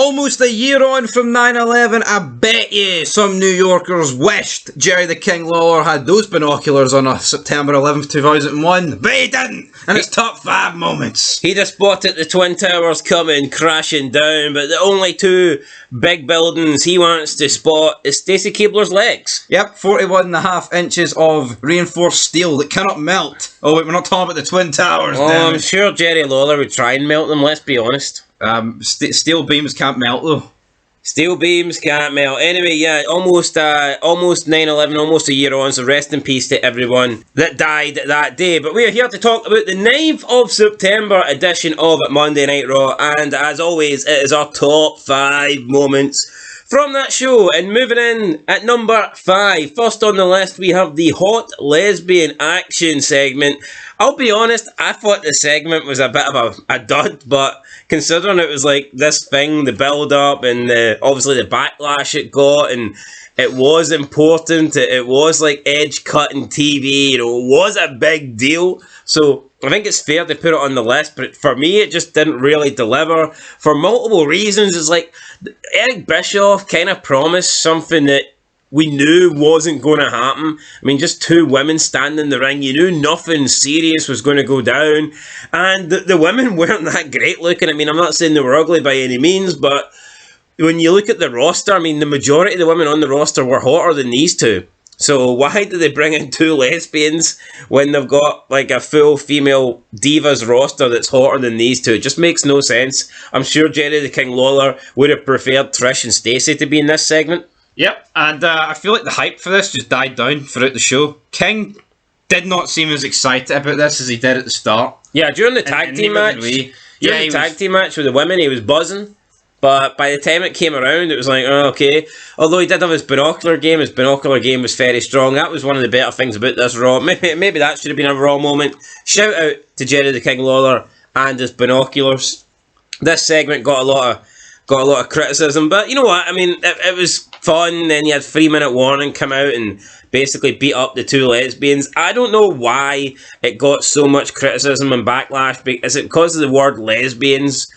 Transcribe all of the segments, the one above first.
Almost a year on from 9/11, I bet you some New Yorkers wished Jerry the King Lawler had those binoculars on a September 11th, 2001, but he didn't, and it's top 5 moments. He'd have spotted the Twin Towers coming crashing down, but the only 2 big buildings he wants to spot is Stacey Keebler's legs. Yep, 41.5 inches of reinforced steel that cannot melt. Oh wait, we're not talking about the Twin Towers, I'm sure Jerry Lawler would try and melt them, let's be honest. Steel beams can't melt though. Steel beams can't melt. Anyway, yeah, almost 9/11, almost a year on, so rest in peace to everyone that died that day. But we are here to talk about the 9th of September edition of Monday Night Raw, and as always, it is our top 5 moments from that show. And moving in at number 5, first on the list, we have the Hot Lesbian Action segment. I'll be honest, I thought the segment was a bit of a dud, but considering it was like this thing, the build-up and obviously the backlash it got, and it was important, it was like edge-cutting TV, it was a big deal, so I think it's fair to put it on the list, but for me it just didn't really deliver for multiple reasons. It's like Eric Bischoff kind of promised something that we knew wasn't going to happen. I mean, just 2 women standing in the ring. You knew nothing serious was going to go down. And the women weren't that great looking. I mean, I'm not saying they were ugly by any means, but when you look at the roster, I mean, the majority of the women on the roster were hotter than these 2. So why did they bring in 2 lesbians when they've got like a full female divas roster that's hotter than these 2? It just makes no sense. I'm sure Jerry the King Lawler would have preferred Trish and Stacey to be in this segment. Yep, and I feel like the hype for this just died down throughout the show. King did not seem as excited about this as he did at the start. Yeah, during the tag team match, team match with the women, he was buzzing. But by the time it came around, it was like, oh, okay. Although he did have his binocular game was very strong. That was one of the better things about this Raw. Maybe that should have been a Raw moment. Shout out to Jerry the King Lawler and his binoculars. This segment got a lot of criticism, but you know what? I mean, it was fun. Then you had 3-minute warning come out and basically beat up the 2 lesbians. I don't know why it got so much criticism and backlash. Is it because of the word lesbians?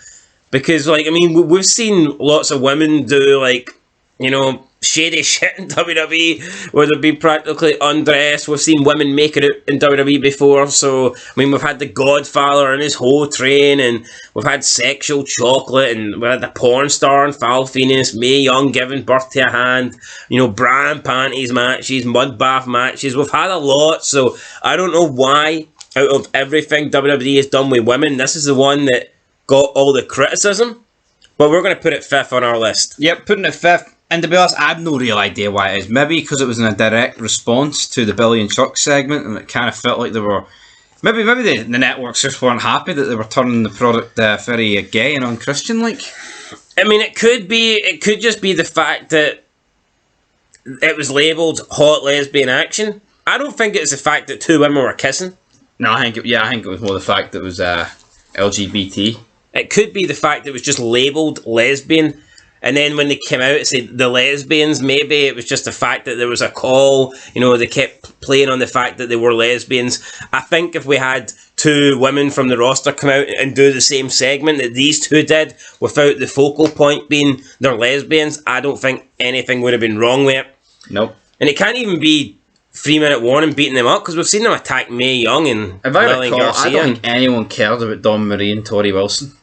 Because, like, I mean, we've seen lots of women do, like, you know, shady shit in WWE, where they'd be practically undressed. We've seen women make it out in WWE before, so, I mean, we've had the Godfather and his whole train, and we've had Sexual Chocolate, and we had the porn star and Foul Phoenix, Mae Young giving birth to a hand, you know, bra and panties matches, mud bath matches. We've had a lot, so I don't know why, out of everything WWE has done with women, this is the one that got all the criticism, but we're going to put it 5th on our list. Yep, putting it 5th. And to be honest, I have no real idea why it is. Maybe because it was in a direct response to the Billy and Chuck segment, and it kind of felt like they were... Maybe the networks just weren't happy that they were turning the product very gay and unchristian-like. I mean, it could just be the fact that it was labelled Hot Lesbian Action. I don't think it's the fact that 2 women were kissing. No, I think it was more the fact that it was LGBT. It could be the fact that it was just labelled lesbian, and then when they came out it said the lesbians. Maybe it was just the fact that there was a call, you know, they kept playing on the fact that they were lesbians. I think if we had 2 women from the roster come out and do the same segment that these 2 did, without the focal point being they're lesbians, I don't think anything would have been wrong with it. Nope. And it can't even be 3-minute warning beating them up, because we've seen them attack Mae Young and Lillian Garcia. I don't think anyone cared about Dawn Marie and Tori Wilson.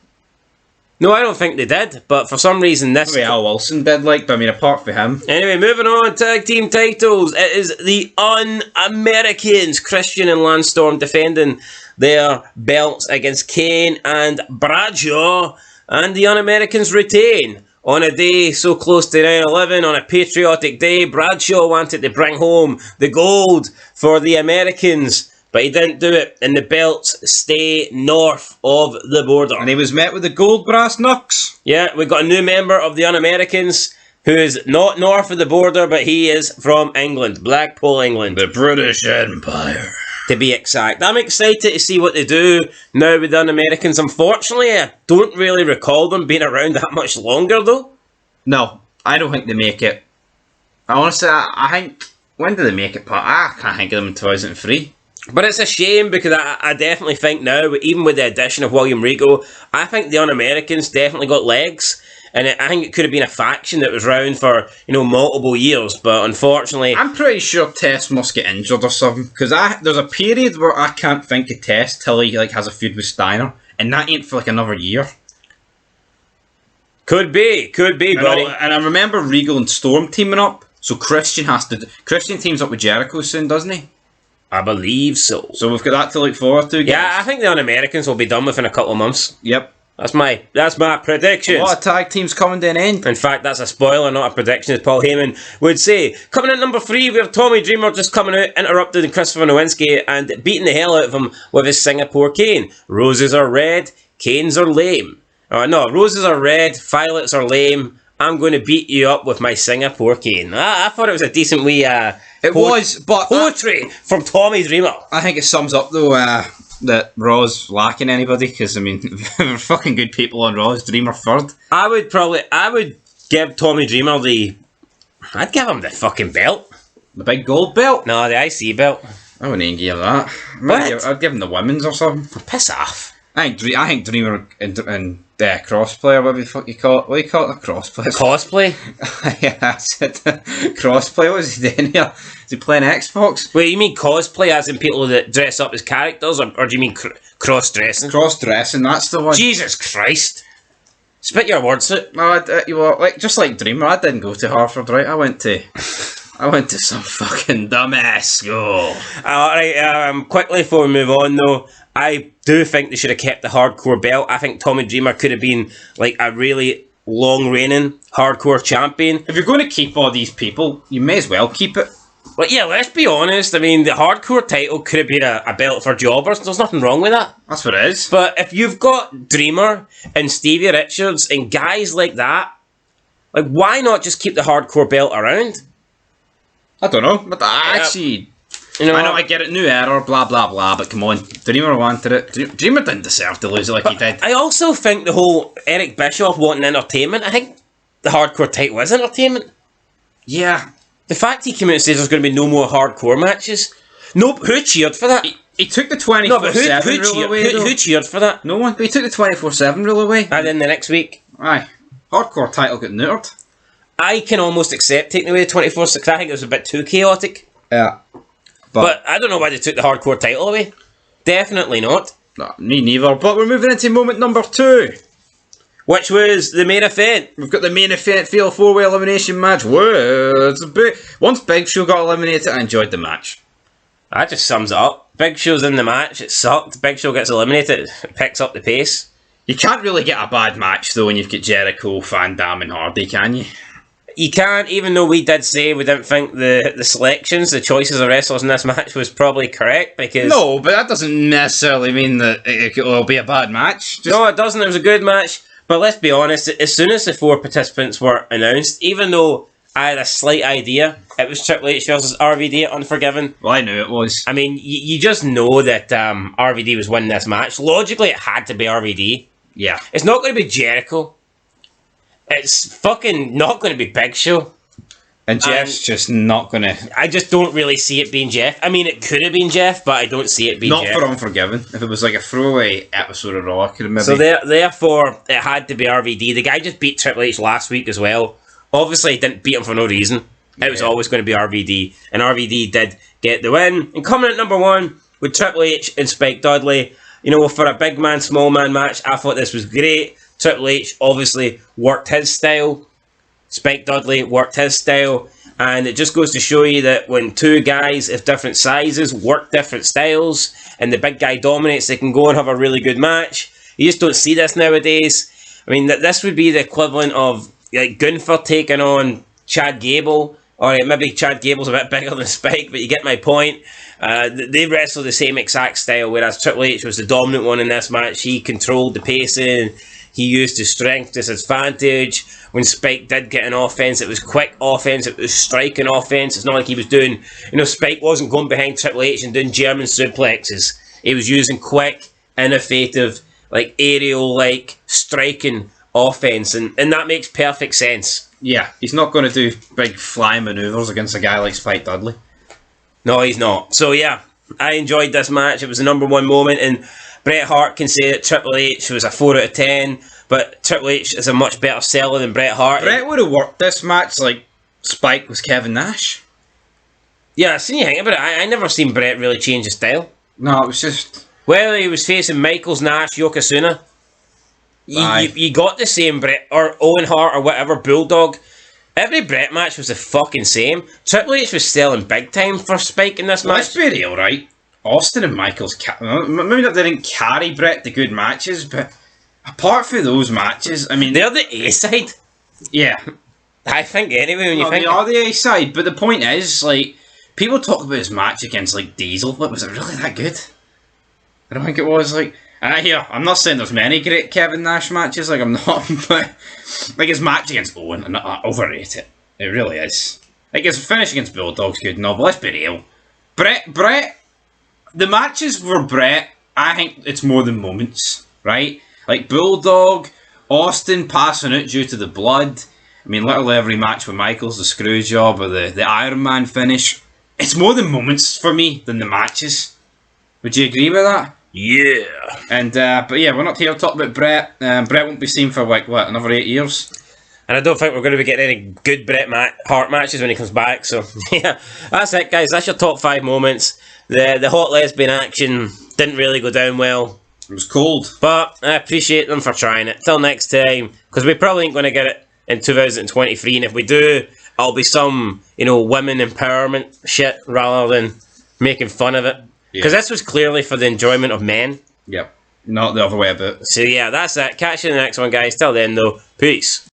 No, I don't think they did, but for some reason this... Maybe Al Wilson did, but I mean, apart from him. Anyway, moving on, tag team titles. It is the UnAmericans, Christian and Lance Storm, defending their belts against Kane and Bradshaw, and the UnAmericans retain. On a day so close to 9/11, on a patriotic day, Bradshaw wanted to bring home the gold for the Americans, but he didn't do it, and the belts stay north of the border. And he was met with the gold brass knucks. Yeah, we got a new member of the UnAmericans who is not north of the border, but he is from England, Blackpool, England. The British Empire, to be exact. I'm excited to see what they do now with the UnAmericans. Unfortunately, I don't really recall them being around that much longer, though. No, I don't think they make it. Honestly, I think... When did they make it, Pat? I can't think of them in 2003. But it's a shame, because I definitely think now, even with the addition of William Regal, I think the UnAmericans definitely got legs. And I think it could have been a faction that was around for, multiple years, but unfortunately... I'm pretty sure Test must get injured or something, because there's a period where I can't think of Test till he has a feud with Steiner, and that ain't for another year. Could be, buddy. And I remember Regal and Storm teaming up, so Christian teams up with Jericho soon, doesn't he? I believe so. So we've got that to look forward to, guys. Yeah, I think the Un-Americans will be done within a couple of months. Yep. That's my prediction. A lot of tag teams coming to an end. In fact, that's a spoiler, not a prediction, as Paul Heyman would say. Coming at number 3, we have Tommy Dreamer just coming out, interrupting Christopher Nowinski and beating the hell out of him with his Singapore cane. Roses are red, canes are lame. No, roses are red, violets are lame. I'm going to beat you up with my Singapore cane. I thought it was a decent wee... poetry from Tommy Dreamer. I think it sums up, though, that Raw's lacking anybody, because they're fucking good people on Raw's. Dreamer third. I would give Tommy Dreamer I'd give him the fucking belt. The big gold belt? No, the IC belt. I wouldn't even give that. What? I'd give him the women's or something. Piss off. I think Dreamer and crossplay, or whatever the fuck you call it. What do you call it? A crossplay? Cosplay? Yeah, that's it. Crossplay, what is he doing here? Is he playing Xbox? Wait, you mean cosplay as in people that dress up as characters, or do you mean cross-dressing? Cross-dressing, that's the one. Jesus Christ. Spit your words out. No, just like Dreamer, I didn't go to Harvard, right? I went to some fucking dumbass school. Alright, quickly before we move on though, I do think they should have kept the hardcore belt. I think Tommy Dreamer could have been a really long reigning hardcore champion. If you're going to keep all these people, you may as well keep it. But yeah, let's be honest. I mean, the hardcore title could have been a belt for jobbers. There's nothing wrong with that. That's what it is. But if you've got Dreamer and Stevie Richards and guys like that, why not just keep the hardcore belt around? I don't know, but I know, I get it, new era, blah, blah, blah, but come on, Dreamer wanted it. Dreamer didn't deserve to lose it like he did. I also think the whole Eric Bischoff wanting entertainment, I think the hardcore title is entertainment. Yeah. The fact he came out and says there's going to be no more hardcore matches. No, who cheered for that? He took the 24/7 rule away, who cheered for that? No one, but he took the 24/7 rule away. And then the next week? Aye. Hardcore title got neutered. I can almost accept taking away the 24/6. I think it was a bit too chaotic. Yeah. But I don't know why they took the hardcore title away. Definitely not. No, me neither. But we're moving into moment number 2. Which was the main event. We've got the main event Fatal 4-Way Elimination match. Once Big Show got eliminated, I enjoyed the match. That just sums it up. Big Show's in the match. It sucked. Big Show gets eliminated. It picks up the pace. You can't really get a bad match, though, when you've got Jericho, Van Dam and Hardy, can you? You can't, even though we did say we didn't think the selections, the choices of wrestlers in this match was probably correct, because... No, but that doesn't necessarily mean that it will be a bad match. No, it doesn't. It was a good match. But let's be honest, as soon as the 4 participants were announced, even though I had a slight idea it was Triple H versus RVD at Unforgiven... Well, I knew it was. I mean, you just know that RVD was winning this match. Logically, it had to be RVD. Yeah. It's not going to be Jericho. It's fucking not going to be Big Show. And Jeff's just not going to... I just don't really see it being Jeff. I mean, it could have been Jeff, but I don't see it being Jeff. Not for Unforgiven. If it was a throwaway episode of Raw, I could have maybe... So therefore, it had to be RVD. The guy just beat Triple H last week as well. Obviously, he didn't beat him for no reason. It was always going to be RVD. And RVD did get the win. And coming at number 1 with Triple H and Spike Dudley. For a big man, small man match, I thought this was great. Triple H obviously worked his style. Spike Dudley worked his style. And it just goes to show you that when 2 guys of different sizes work different styles and the big guy dominates, they can go and have a really good match. You just don't see this nowadays. I mean, this would be the equivalent of Gunther taking on Chad Gable. Or maybe Chad Gable's a bit bigger than Spike, but you get my point. They wrestle the same exact style, whereas Triple H was the dominant one in this match. He controlled the pacing. He used his strength to his advantage. When Spike did get an offense, it was quick offense, it was striking offense. It's not like he was doing... Spike wasn't going behind Triple H and doing German suplexes. He was using quick, innovative, aerial, striking offense. And that makes perfect sense. Yeah, he's not going to do big fly maneuvers against a guy like Spike Dudley. No, he's not. So yeah, I enjoyed this match. It was the number 1 moment, and Bret Hart can say that Triple H was a 4 out of 10. but Triple H is a much better seller than Bret Hart. Bret would have worked this match like Spike was Kevin Nash. Yeah, I seen you think about it. I never seen Bret really change his style. No, it was just... Whether he was facing Michaels, Nash, Yokozuna, you got the same Bret, or Owen Hart, or whatever, Bulldog. Every Bret match was the fucking same. Triple H was selling big time for Spike in this match. Let's be real, right? Austin and Michaels, maybe they didn't carry Bret to good matches, but apart from those matches, I mean... They're the A-side. Yeah. I think, anyway, when you think... They are the A-side, but the point is, like, people talk about his match against, like, Diesel, but was it really that good? I don't think it was, like... And I'm not saying there's many great Kevin Nash matches, like, I'm not, but... Like, his match against Owen, I overrate it. It really is. Like, his finish against Bulldog's good, no, but let's be real. Bret... The matches for Bret, I think it's more than moments, right? Like, Bulldog, Austin passing out due to the blood. I mean, literally every match with Michaels, the screw job, or the Iron Man finish. It's more than moments for me than the matches. Would you agree with that? Yeah. And, but yeah, we're not here to talk about Bret. Bret won't be seen for, like, what, another 8 years? And I don't think we're going to be getting any good Bret Hart matches when he comes back. So, yeah, that's it, guys. That's your top 5 moments. The hot lesbian action didn't really go down well. It was cold. But I appreciate them for trying it. Till next time, because we probably ain't going to get it in 2023. And if we do, it'll be some, women empowerment shit rather than making fun of it. Because this was clearly for the enjoyment of men. Yep. Not the other way about. So, yeah, that's it. Catch you in the next one, guys. Till then, though, peace.